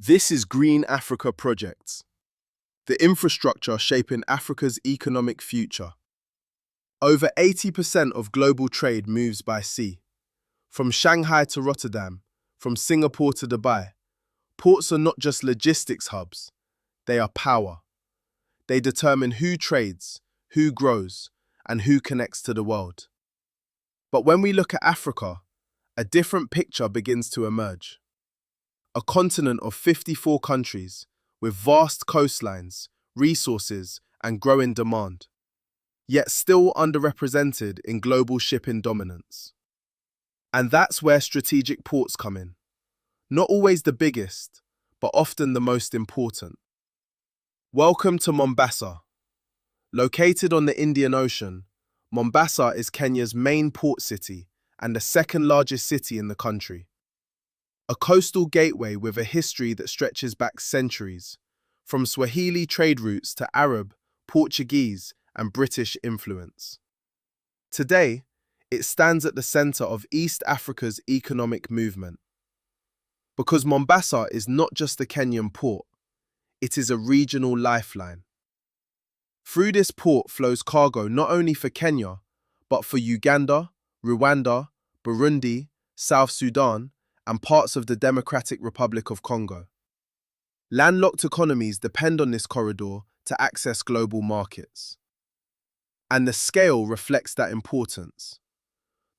This is Green Africa Projects, the infrastructure shaping Africa's economic future. Over 80% of global trade moves by sea. From Shanghai to Rotterdam, from Singapore to Dubai, ports are not just logistics hubs, they are power. They determine who trades, who grows, and who connects to the world. But when we look at Africa, a different picture begins to emerge. A continent of 54 countries, with vast coastlines, resources, and growing demand, yet still underrepresented in global shipping dominance. And that's where strategic ports come in. Not always the biggest, but often the most important. Welcome to Mombasa. Located on the Indian Ocean, Mombasa is Kenya's main port city and the second largest city in the country. A coastal gateway with a history that stretches back centuries, from Swahili trade routes to Arab, Portuguese, and British influence. Today, it stands at the center of East Africa's economic movement. Because Mombasa is not just a Kenyan port, it is a regional lifeline. Through this port flows cargo not only for Kenya, but for Uganda, Rwanda, Burundi, South Sudan, and parts of the Democratic Republic of Congo. Landlocked economies depend on this corridor to access global markets. And the scale reflects that importance.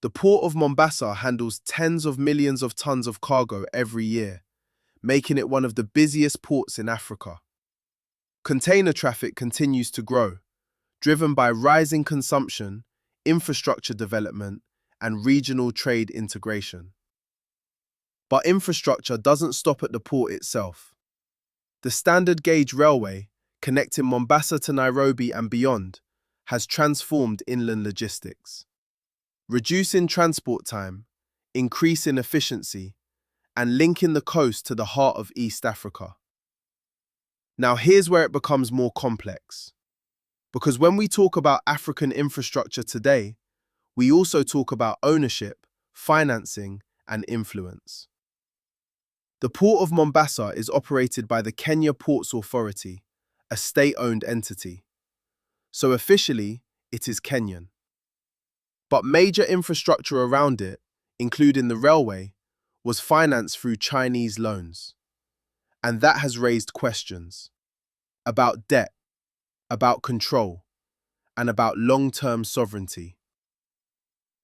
The Port of Mombasa handles tens of millions of tons of cargo every year, making it one of the busiest ports in Africa. Container traffic continues to grow, driven by rising consumption, infrastructure development, and regional trade integration. But infrastructure doesn't stop at the port itself. The standard gauge railway, connecting Mombasa to Nairobi and beyond, has transformed inland logistics, reducing transport time, increasing efficiency, and linking the coast to the heart of East Africa. Now here's where it becomes more complex. Because when we talk about African infrastructure today, we also talk about ownership, financing, and influence. The Port of Mombasa is operated by the Kenya Ports Authority, a state-owned entity. So officially, it is Kenyan. But major infrastructure around it, including the railway, was financed through Chinese loans. And that has raised questions about debt, about control, and about long-term sovereignty.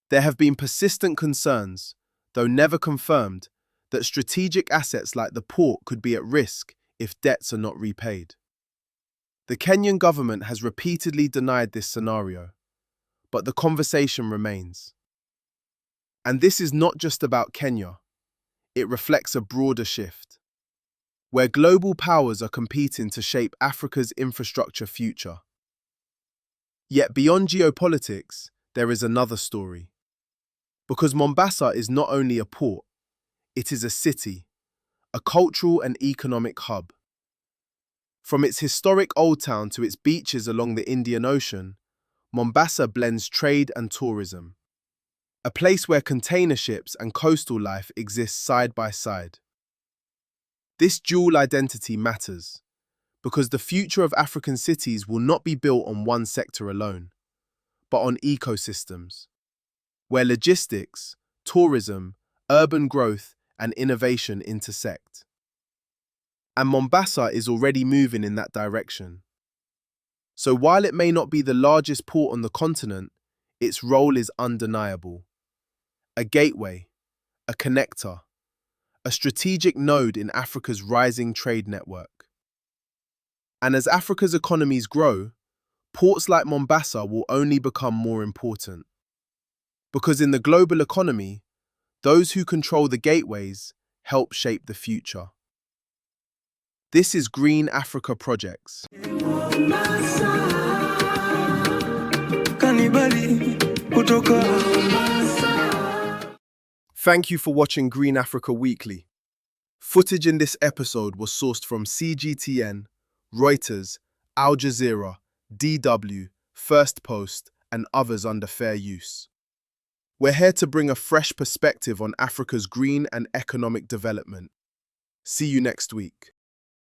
There have been persistent concerns, though never confirmed, that strategic assets like the port could be at risk if debts are not repaid. The Kenyan government has repeatedly denied this scenario, but the conversation remains. And this is not just about Kenya. It reflects a broader shift, where global powers are competing to shape Africa's infrastructure future. Yet beyond geopolitics, there is another story. Because Mombasa is not only a port, it is a city, a cultural and economic hub. From its historic old town to its beaches along the Indian Ocean, Mombasa blends trade and tourism, a place where container ships and coastal life exist side by side. This dual identity matters, because the future of African cities will not be built on one sector alone, but on ecosystems, where logistics, tourism, urban growth, and innovation intersect. And Mombasa is already moving in that direction. So while it may not be the largest port on the continent, its role is undeniable. A gateway, a connector, a strategic node in Africa's rising trade network. And as Africa's economies grow, ports like Mombasa will only become more important. Because in the global economy, those who control the gateways help shape the future. This is Green Africa Projects. Thank you for watching Green Africa Weekly. Footage in this episode was sourced from CGTN, Reuters, Al Jazeera, DW, First Post, and others under fair use. We're here to bring a fresh perspective on Africa's green and economic development. See you next week.